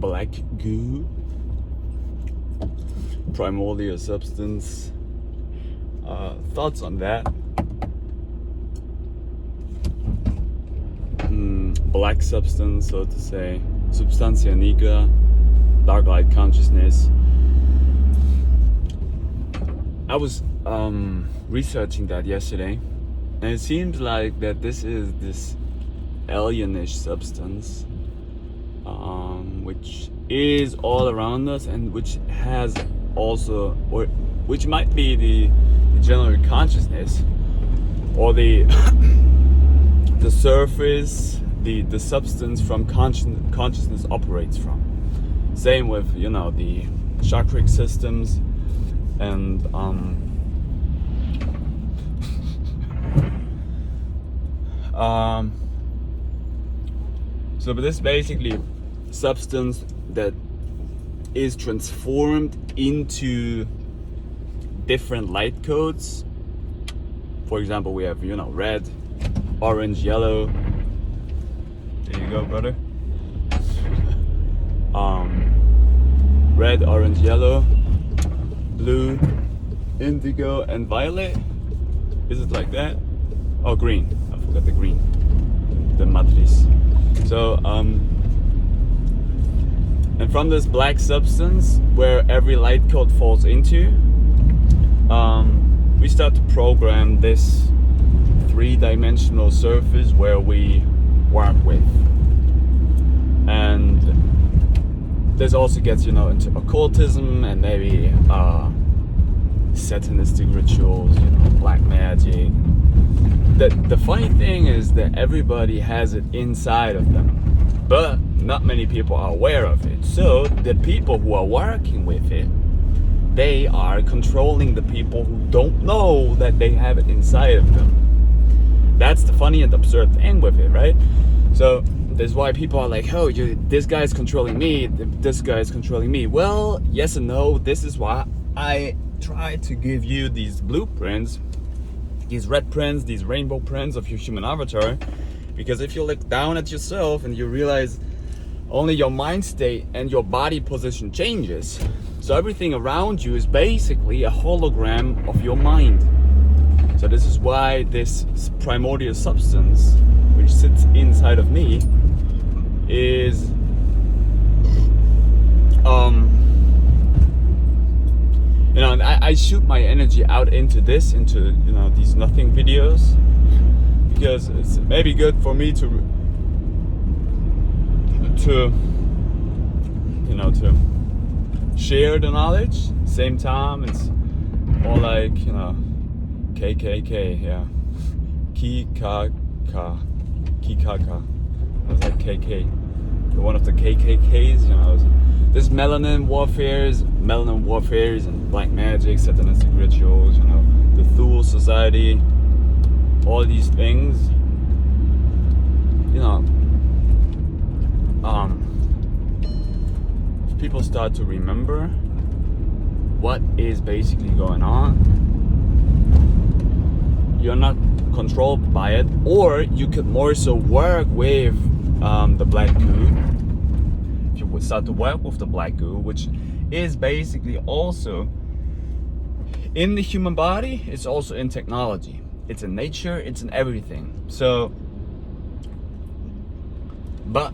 Black Goo, primordial substance. Thoughts on that? Black substance, so to say, substantia nigra, dark light consciousness. I was researching that yesterday, and it seems like that this is this alienish substance, which is all around us, and which has also, or which might be the general consciousness, or the the surface, the substance from consciousness operates from. Same with, you know, the chakric systems, and so this is basically substance that is transformed into different light codes. For example, we have, you know, red, orange, yellow. There you go, brother. Red, orange, yellow, blue, indigo, and violet. Is it like that? Oh, green. I forgot the green. The matriz. So, and from this black substance, where every light code falls into, we start to program this three-dimensional surface where we work with. And this also gets, you know, into occultism and maybe satanistic rituals, you know, black magic. The funny thing is that everybody has it inside of them, but not many people are aware of it. So the people who are working with it, they are controlling the people who don't know that they have it inside of them. That's the funny and absurd thing with it, right? So that's why people are like, oh, this guy is controlling me, this guy is controlling me. Well, yes and no. This is why I try to give you these blueprints, these red prints, these rainbow prints of your human avatar. Because if you look down at yourself and you realize only your mind state and your body position changes, so everything around you is basically a hologram of your mind. So this is why this primordial substance, which sits inside of me, is you know, and I shoot my energy out into this, into, you know, these nothing videos, because it's maybe good for me to you know, to share the knowledge. Same time, it's more like, you know, KKK, yeah, Kikaka. That's like KK. One of the KKKs, you know. This melanin warfares, and black magic, satanistic rituals, you know, the Thule Society, all these things, you know. If people start to remember what is basically going on, you're not controlled by it, or you could more so work with the Black Goo. If you would start to work with the Black Goo, which is basically also in the human body, it's also in technology, it's in nature, it's in everything. So, but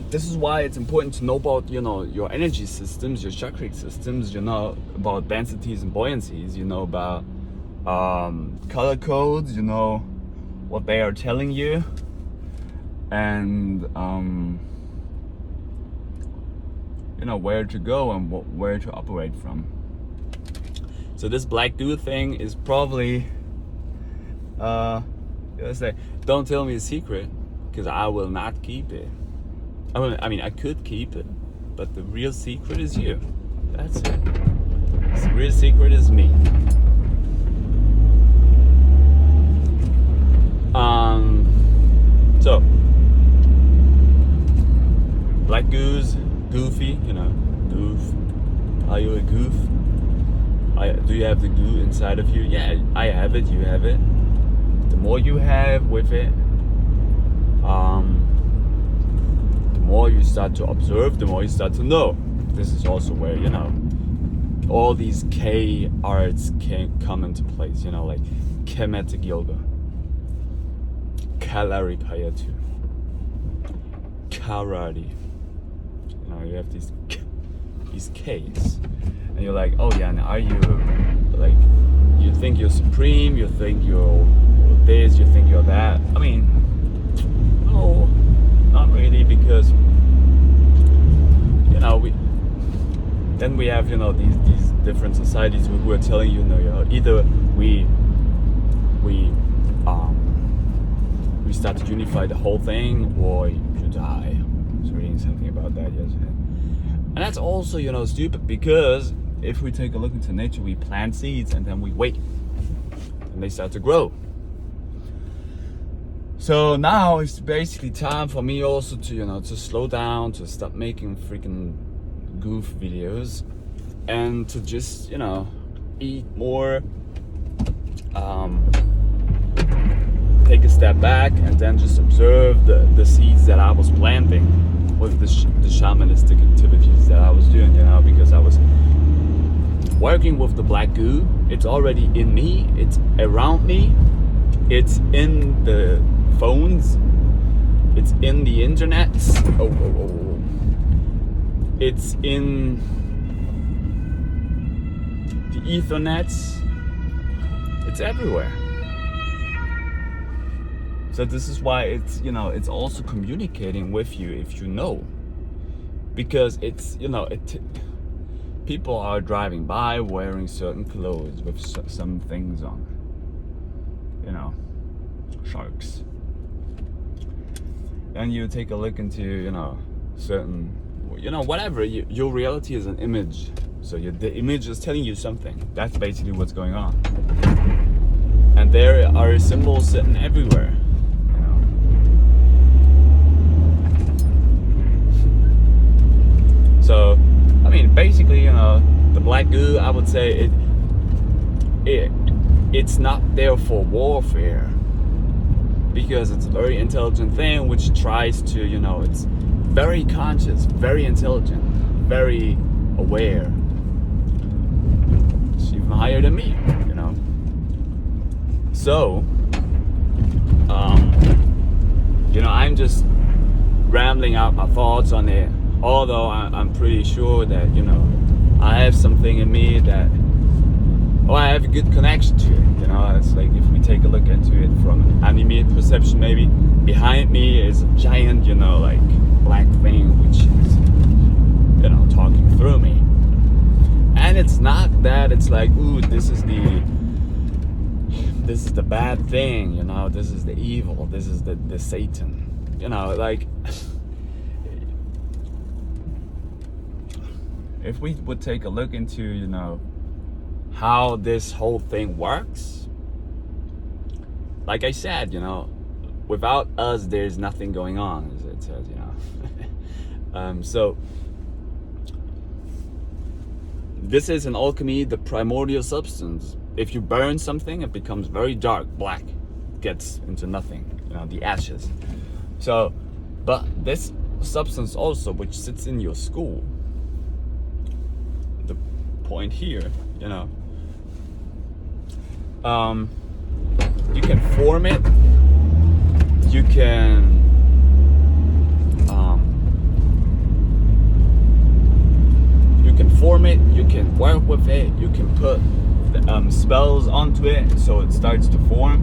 this is why it's important to know about, you know, your energy systems, your chakric systems, you know about densities and buoyancies, you know about color codes, you know what they are telling you, and you know where to go and where to operate from. So this Black Goo thing is probably let's say, don't tell me a secret, because I will not keep it. I mean, I could keep it, but the real secret is you. That's it. The real secret is me. So Black Goo's goofy, you know, goof. Are you a goof? Do you have the goo inside of you? Yeah, I have it, you have it. The more you have with it, the more you start to observe, the more you start to know. This is also where, you know, all these K arts can come into place, you know, like kinetic yoga, Kalaripayattu, karate. You know, you have these K's, and you're like, oh yeah, and are you like, you think you're supreme, you think you're this, you think you're that? I mean, no, not really, because, you know, we have, you know, these different societies who are telling you, you know, either we start to unify the whole thing, or you die. I was reading something about that yesterday. And that's also, you know, stupid, because if we take a look into nature, we plant seeds and then we wait and they start to grow. So now it's basically time for me also to, you know, to slow down, to stop making freaking goof videos, and to just, you know, eat more, take a step back, and then just observe the seeds that I was planting with the shamanistic activities that I was doing, you know, because I was working with the Black Goo. It's already in me, it's around me, it's in the phones, it's in the internet, it's in the ethernets, it's everywhere. So this is why it's, you know, it's also communicating with you if you know, because it's, you know, people are driving by wearing certain clothes with some things on, you know, sharks. And you take a look into, you know, certain, you know, whatever, your reality is an image. So the image is telling you something. That's basically what's going on. And there are symbols sitting everywhere. So, I mean, basically, you know, the Black Goo, I would say it's not there for warfare, because it's a very intelligent thing which tries to, you know, it's very conscious, very intelligent, very aware. It's even higher than me, you know. So, you know, I'm just rambling out my thoughts on it. Although I'm pretty sure that, you know, I have something in me that, oh, I have a good connection to it. You know, it's like if we take a look into it from anime perception, maybe behind me is a giant, you know, like black thing which is, you know, talking through me. And it's not that it's like, ooh, this is the bad thing, you know, this is the evil, this is the Satan, you know, like. If we would take a look into, you know, how this whole thing works, like I said, you know, without us, there's nothing going on, as it says, you know. So, this is in alchemy the primordial substance. If you burn something, it becomes very dark, black, gets into nothing, you know, the ashes. So, but this substance also, which sits in your skull, point here, you know, you can form it, you can form it, you can work with it, you can put spells onto it so it starts to form.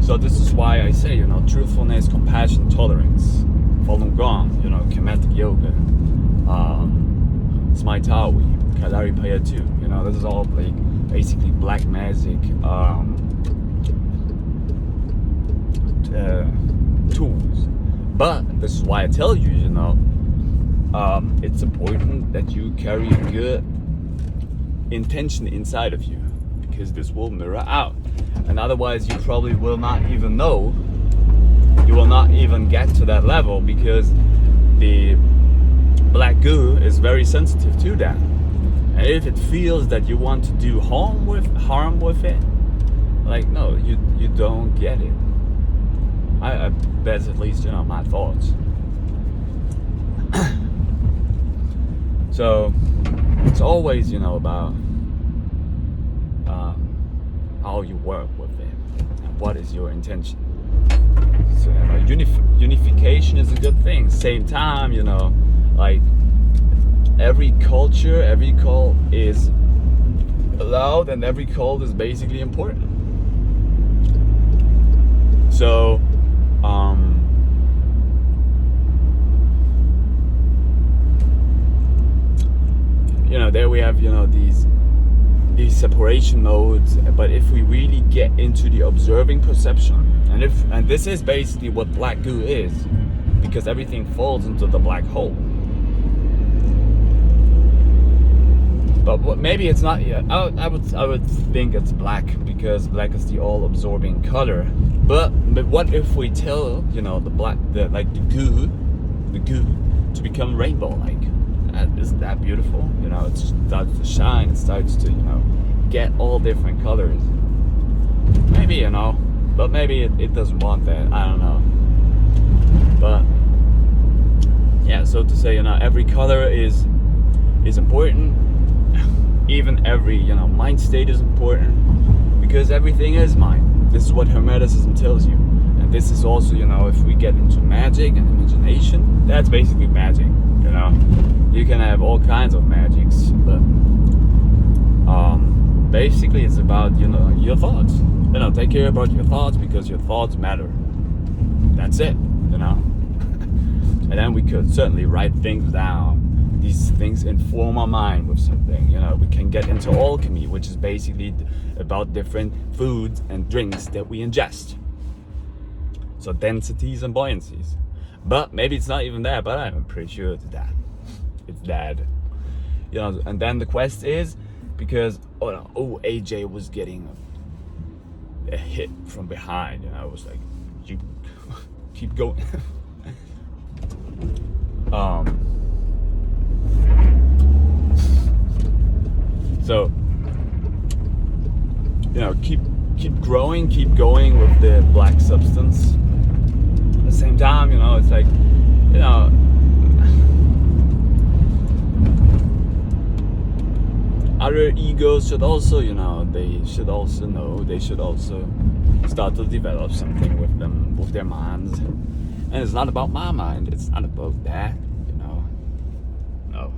So this is why I say, you know, truthfulness, compassion, tolerance, Falun Gong, you know, kinetic yoga, Smaitawi, Kalaripayattu, you know, this is all like basically black magic tools. But this is why I tell you, you know, it's important that you carry a good intention inside of you, because this will mirror out. And otherwise you probably will not even know, you will not even get to that level, because the Black Goo is very sensitive to that. And if it feels that you want to do harm with it, like, no, you don't get it. That's at least, you know, my thoughts. So it's always, you know, about how you work with it and what is your intention. So, you know, unification is a good thing. Same time, you know, like every culture, every cult is allowed, and every cult is basically important. So, you know, there we have, you know, these separation modes. But if we really get into the observing perception, and this is basically what Black Goo is, because everything falls into the black hole. But maybe it's not. Yeah, I would think it's black, because black is the all-absorbing color. But what if we tell, you know, the goo to become rainbow-like? Isn't that beautiful? You know, it starts to shine. It starts to, you know, get all different colors. Maybe, you know, but maybe it doesn't want that. I don't know. But yeah, so to say, you know, every color is important. Even every, you know, mind state is important, because everything is mind. This is what Hermeticism tells you. And this is also, you know, if we get into magic and imagination, that's basically magic. You know, you can have all kinds of magics, but basically it's about, you know, your thoughts. You know, take care about your thoughts, because your thoughts matter. That's it, you know. And then we could certainly write things down. These things inform our mind with something. You know, we can get into alchemy, which is basically about different foods and drinks that we ingest. So densities and buoyancies. But maybe it's not even that, but I'm pretty sure it's that. It's that. You know, and then the quest is, because AJ was getting a hit from behind, and I was like, you keep going. So, you know, keep growing, keep going with the black substance. At the same time, you know, it's like, you know, other egos should also, you know, they should also know, they should also start to develop something with them, with their minds. And it's not about my mind, it's not about that, you know. No.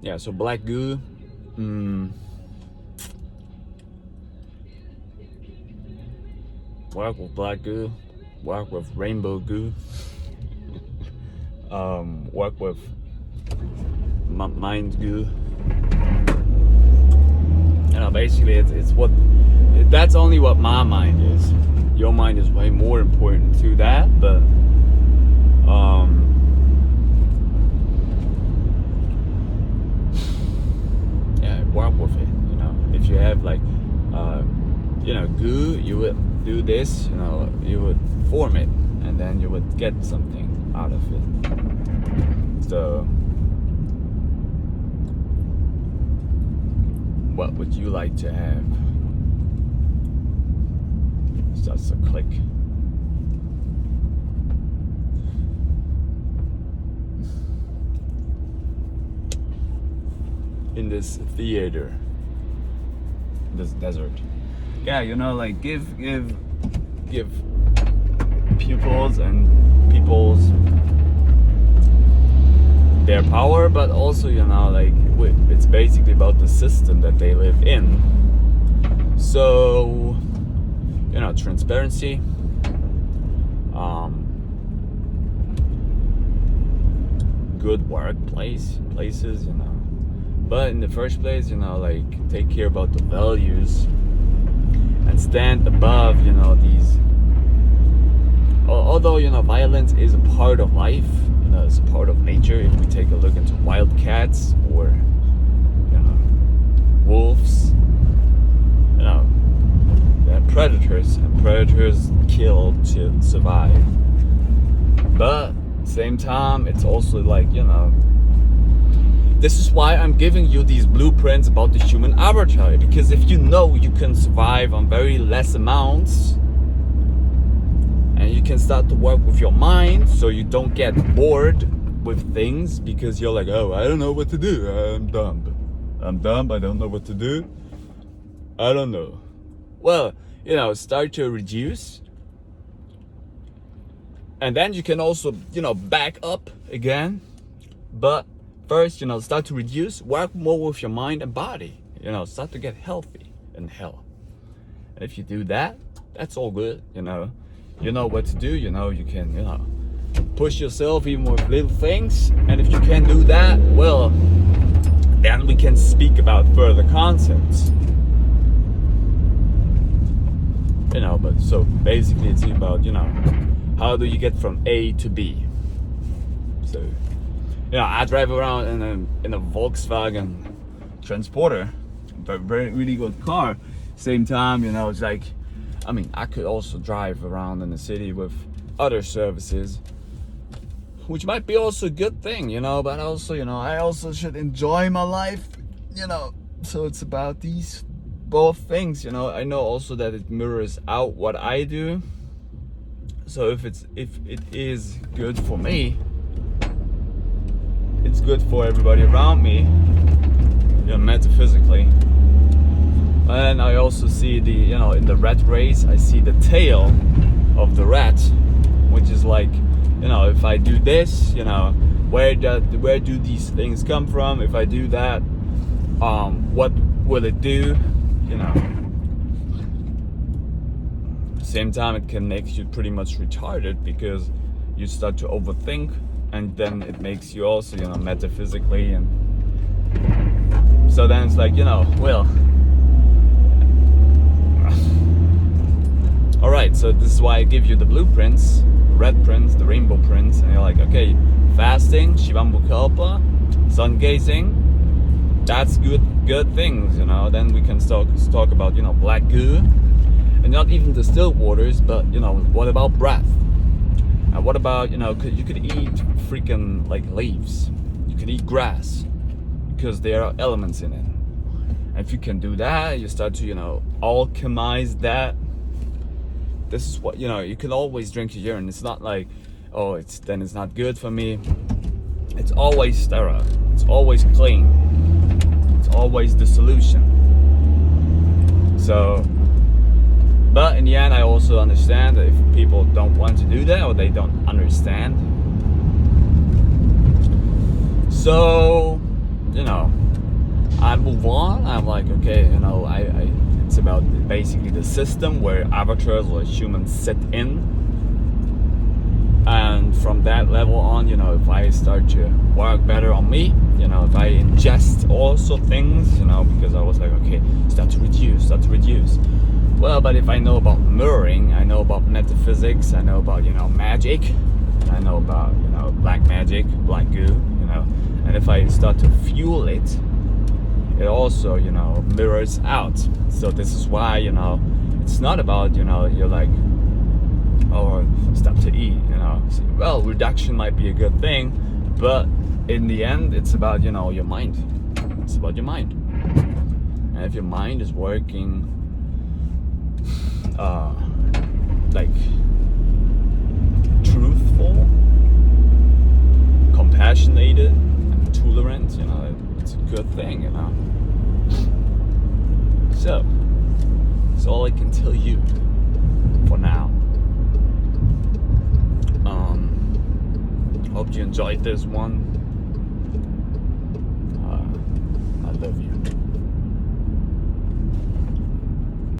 Yeah, so Black Goo, work with Black Goo, work with Rainbow Goo, work with Mind Goo. You know, basically it's what, that's only what my mind is. Your mind is way more important to that, but yeah, work with it. You know, if you have like you know, goo, you would do this, you know, you would form it, and then you would get something out of it. So what would you like to have? Starts to click. In this theater, this desert. Yeah, you know, like give pupils and peoples their power, but also, you know, like it's basically about the system that they live in. So, you know, transparency, good places, you know. But in the first place, you know, like take care about the values and stand above, you know, these. Although, you know, violence is a part of life, you know, it's a part of nature. If we take a look into wildcats or, you know, wolves, you know, they're predators, and predators kill to survive. But at the same time, it's also like, you know, This is why I'm giving you these blueprints about the human avatar, because if you know you can survive on very less amounts, and you can start to work with your mind so you don't get bored with things because you're like, oh, I don't know what to do, I'm dumb, I don't know what to do, I don't know. Well, start to reduce, and then you can also back up again. But first, start to reduce, work more with your mind and body, start to get healthy in hell. And if you do that, that's all good. You know what to do. You can push yourself even with little things. And if you can do that, well, then we can speak about further concepts. But so basically it's about how do you get from A to B. So I drive around in a Volkswagen Transporter, a very really good car. Same time, it's like, I could also drive around in the city with other services, which might be also a good thing, but also, I also should enjoy my life, so it's about these both things, I know also that it mirrors out what I do. So if it is good for me, it's good for everybody around me, metaphysically. And I also see in the rat race, I see the tail of the rat, which is like, if I do this, where do these things come from? If I do that, what will it do? Same time, it can make you pretty much retarded because you start to overthink, and then it makes you also, metaphysically, and so then it's like, well, all right. So this is why I give you the blueprints, red prints, the rainbow prints, and you're like, okay, fasting, Shivambukalpa, sun gazing. That's good things, Then we can talk about, Black Goo, and not even distilled waters, but what about breath? And what about you could eat freaking like leaves, you could eat grass, because there are elements in it. And if you can do that, you start to alchemize that. This is what you can always drink your urine. It's not like, oh, it's not good for me. It's always sterile. It's always clean. Always the solution. So, but in the end, I also understand that if people don't want to do that, or they don't understand, so I move on. I'm like, okay, I it's about basically the system where avatars or humans sit in. And from that level on, if I start to work better on me, if I ingest also things, because I was like, okay, start to reduce. Well, but if I know about mirroring, I know about metaphysics, I know about, magic, I know about, black magic, black goo, and if I start to fuel it, it also, mirrors out. So this is why, it's not about, you're like, or stop to eat, well, reduction might be a good thing, but in the end, it's about your mind. It's about your mind. And if your mind is working like truthful, compassionate, and tolerant, it's a good thing, So that's all I can tell you for now. Hope you enjoyed this one.